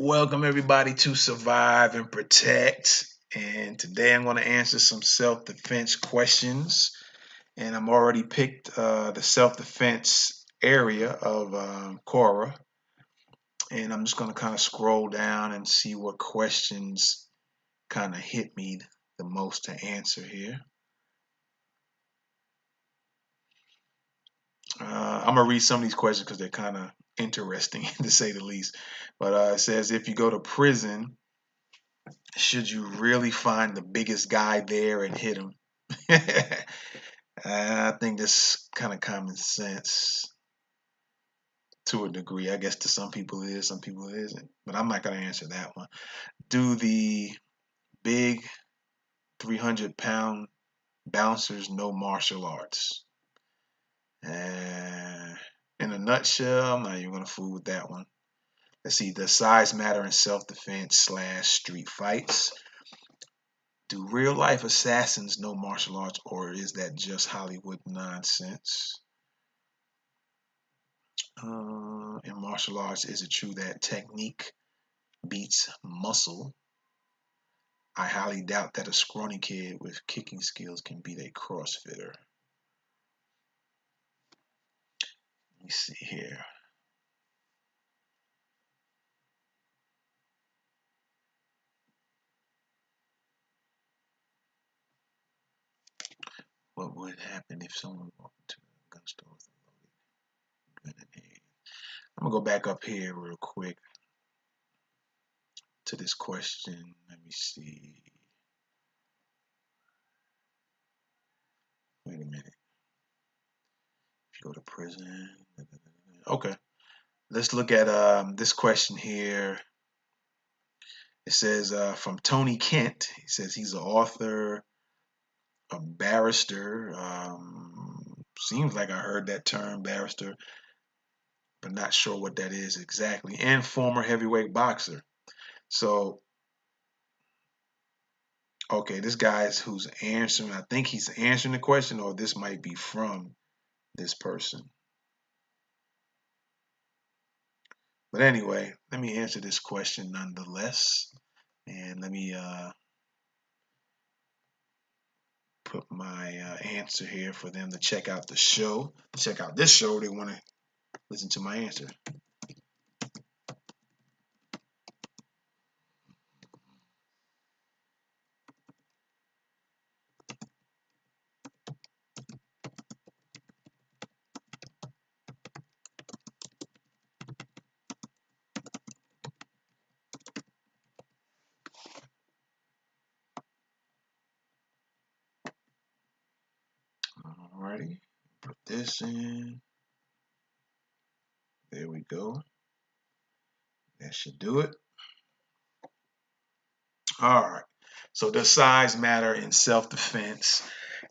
Welcome everybody to Survive and Protect. And today I'm going to answer some self-defense questions. And I'm already picked the self-defense area of Quora. And I'm just going to kind of scroll down and see what questions kind of hit me the most to answer here. I'm going to read some of these questions because they're kind of interesting to say the least. But it says, if you go to prison, should you really find the biggest guy there and hit him? I think that's kind of common sense to a degree. I guess to some people it is, some people it isn't. But I'm not going to answer that one. Do the big 300-pound bouncers know martial arts? In a nutshell, I'm not even going to fool with that one. Let's see. Does size matter in self-defense / street fights? Do real life assassins know martial arts, or is that just Hollywood nonsense? In martial arts, is it true that technique beats muscle? I highly doubt that a scrawny kid with kicking skills can beat a CrossFitter. Let me see here. What would happen if someone walked into a gun store with a loaded gun in hand? I'm gonna go back up here real quick to this question. Let me see. Wait a minute. If you go to prison, okay. Let's look at this question here. It says from Tony Kent. He says he's an author, a barrister. Seems like I heard that term, barrister, but not sure what that is exactly. And former heavyweight boxer. So, okay, this guy's who's answering. I think he's answering the question, or this might be from this person. But anyway, let me answer this question nonetheless. And let me put my answer here for them to check out the show. Check out this show. They want to listen to my answer. Alrighty, put this in. There we go. That should do it. All right. So does size matter in self-defense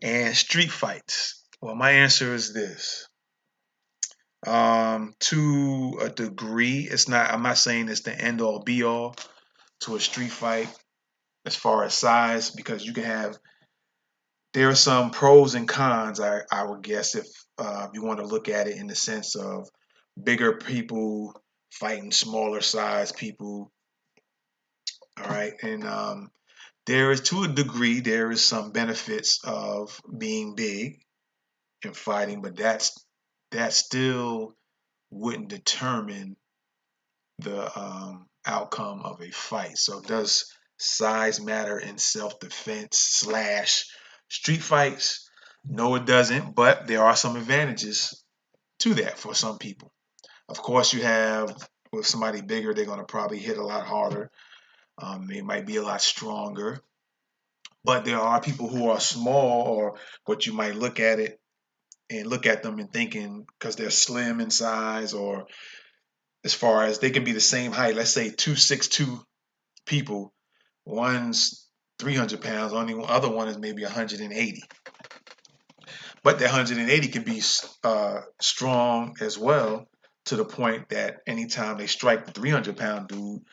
and street fights? Well, my answer is this. To a degree, it's not. I'm not saying it's the end all be all to a street fight as far as size, because you can have. There are some pros and cons. I would guess if you want to look at it in the sense of bigger people fighting smaller size people. All right, and there is, to a degree, there is some benefits of being big and fighting, but that still wouldn't determine the outcome of a fight. So does size matter in self-defense / street fights? No, it doesn't, but there are some advantages to that for some people. Of course, you have, with somebody bigger, they're going to probably hit a lot harder. They might be a lot stronger. But there are people who are small, or what you might look at it and look at them and thinking because they're slim in size, or as far as they can be the same height. Let's say 262 people. One's 300 pounds, only one other one is maybe 180. But that 180 can be strong as well, to the point that anytime they strike the 300-pound dude,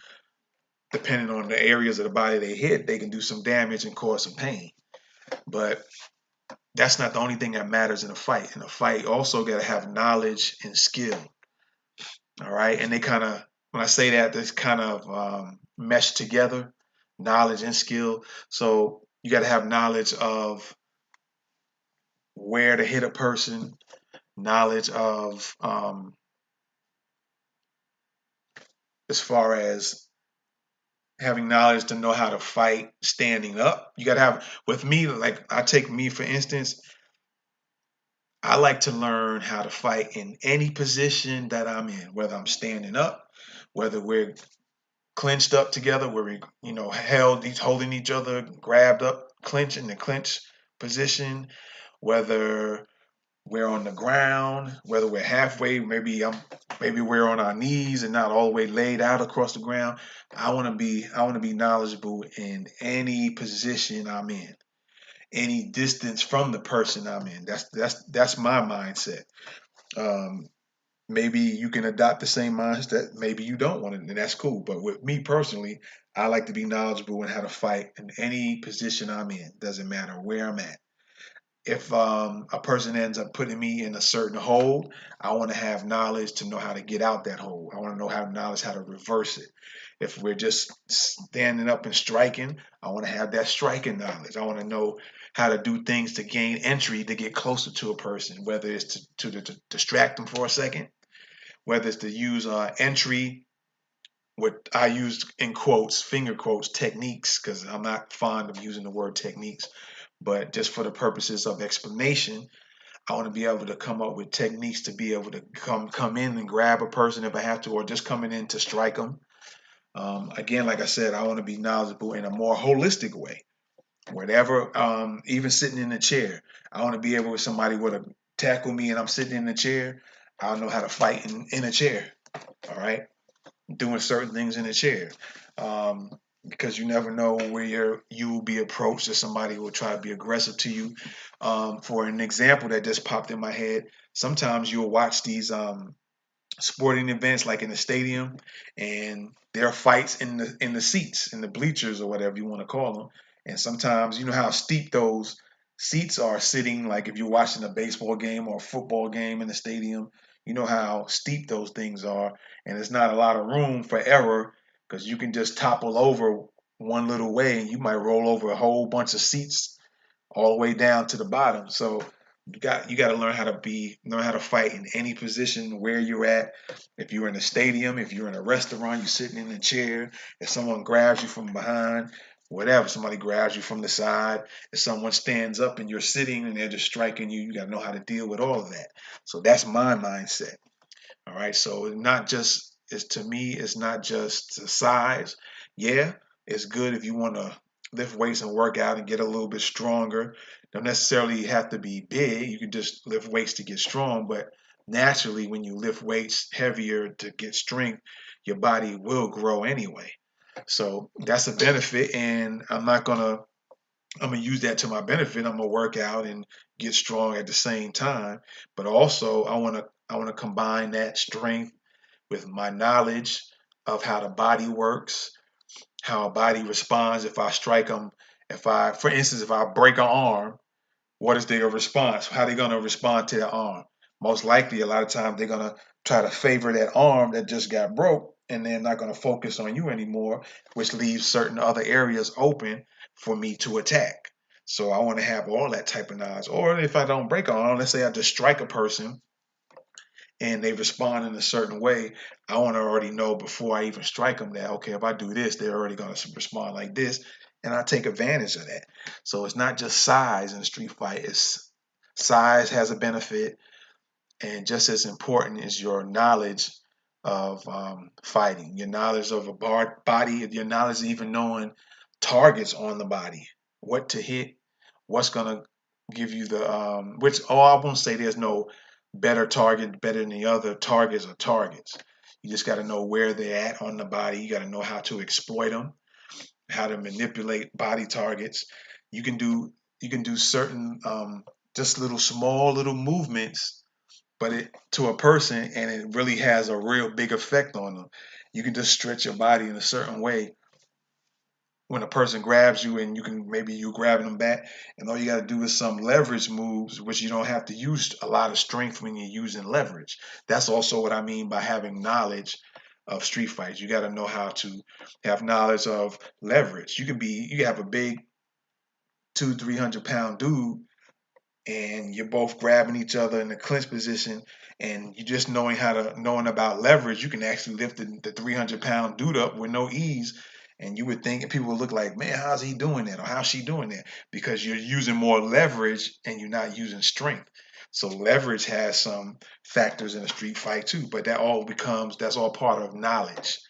depending on the areas of the body they hit, they can do some damage and cause some pain. But that's not the only thing that matters in a fight. In a fight, you also got to have knowledge and skill. All right. And they kind of when I say that, that's kind of meshed together, knowledge and skill. So you got to have knowledge of where to hit a person, knowledge of as far as having knowledge to know how to fight standing up. You got to have, with me, like I take me for instance, I like to learn how to fight in any position that I'm in, whether I'm standing up, whether we're clenched up together, where we, held each holding each other, grabbed up, clenching the clench position, whether we're on the ground, whether we're halfway, maybe we're on our knees and not all the way laid out across the ground. I want to be knowledgeable in any position I'm in, any distance from the person I'm in. That's my mindset. Um, maybe you can adopt the same mindset. Maybe you don't want it, and that's cool. But with me personally, I like to be knowledgeable in how to fight in any position I'm in. Doesn't matter where I'm at. If a person ends up putting me in a certain hold, I want to have knowledge to know how to get out that hold. I want to know how knowledge how to reverse it. If we're just standing up and striking, I want to have that striking knowledge. I want to know how to do things to gain entry to get closer to a person, whether it's to distract them for a second, whether it's to use entry, what I use in quotes, finger quotes, techniques, because I'm not fond of using the word techniques, but just for the purposes of explanation, I want to be able to come up with techniques to be able to come in and grab a person if I have to, or just coming in to strike them. Again, like I said, I want to be knowledgeable in a more holistic way. Whatever, even sitting in a chair, I want to be able, if somebody were to tackle me and I'm sitting in a chair, I'll know how to fight in a chair. All right, doing certain things in a chair. Um, because you never know where you will be approached, or somebody will try to be aggressive to you. For an example that just popped in my head, sometimes you'll watch these sporting events like in the stadium, and there are fights in the seats, in the bleachers, or whatever you want to call them. And sometimes you know how steep those seats are sitting, like if you're watching a baseball game or a football game in the stadium, you know how steep those things are, and there's not a lot of room for error, because you can just topple over one little way and you might roll over a whole bunch of seats all the way down to the bottom. So you got to learn how to fight in any position where you're at. If you're in a stadium, if you're in a restaurant, you're sitting in a chair. If someone grabs you from behind, whatever, somebody grabs you from the side. If someone stands up and you're sitting and they're just striking you, you got to know how to deal with all of that. So that's my mindset. All right. So not just it's to me, it's not just the size. Yeah, it's good if you want to lift weights and work out and get a little bit stronger. Don't necessarily have to be big. You can just lift weights to get strong. But naturally, when you lift weights heavier to get strength, your body will grow anyway. So that's a benefit, and I'm gonna use that to my benefit. I'm gonna work out and get strong at the same time, but also I want to combine that strength with my knowledge of how the body works, how a body responds if I strike them. For instance, if I break an arm, what is their response? How are they gonna respond to the arm? Most likely, a lot of times they're gonna try to favor that arm that just got broke, and they're not gonna focus on you anymore, which leaves certain other areas open for me to attack. So I want to have all that type of knowledge. Or if I don't break an arm, let's say I just strike a person and they respond in a certain way, I want to already know before I even strike them that, okay, if I do this, they're already going to respond like this, and I take advantage of that. So it's not just size in a street fight. It's size has a benefit, and just as important is your knowledge of fighting, your knowledge of a body, your knowledge of even knowing targets on the body, what to hit, what's gonna give you the which. Oh, I won't say there's no better target, better than the other. Targets are targets. You just got to know where they're at on the body. You got to know how to exploit them, how to manipulate body targets. You can do certain just little small little movements, but it to a person, and it really has a real big effect on them. You can just stretch your body in a certain way when a person grabs you, and maybe you grabbing them back, and all you got to do is some leverage moves, which you don't have to use a lot of strength when you're using leverage. That's also what I mean by having knowledge of street fights. You got to know how to have knowledge of leverage. You have a big 200-300 pound dude, and you're both grabbing each other in the clinch position, and you just knowing about leverage, you can actually lift the 300-pound dude up with no ease. And you would think, and people would look like, man, how's he doing that, or how's she doing that? Because you're using more leverage and you're not using strength. So leverage has some factors in a street fight too, but that's all part of knowledge.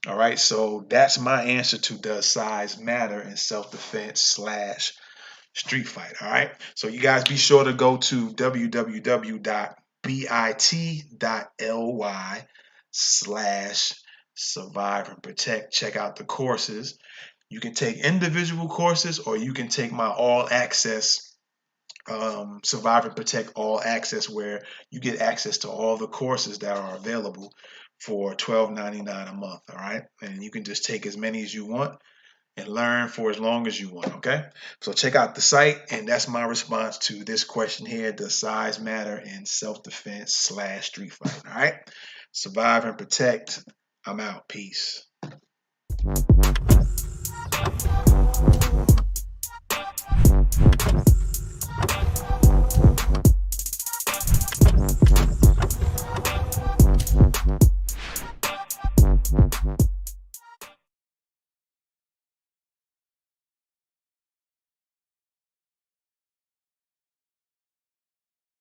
All right, so that's my answer to, does size matter in self-defense slash street fight? All right, so you guys be sure to go to www.bit.ly/survive and protect. Check out the courses. You can take individual courses, or you can take my all access Survive and Protect All Access, where you get access to all the courses that are available for $12.99 a month. All right, and you can just take as many as you want and learn for as long as you want. Okay, so check out the site, and that's my response to this question here: does size matter in self-defense slash street fight? All right, survive and protect. I'm out. Peace.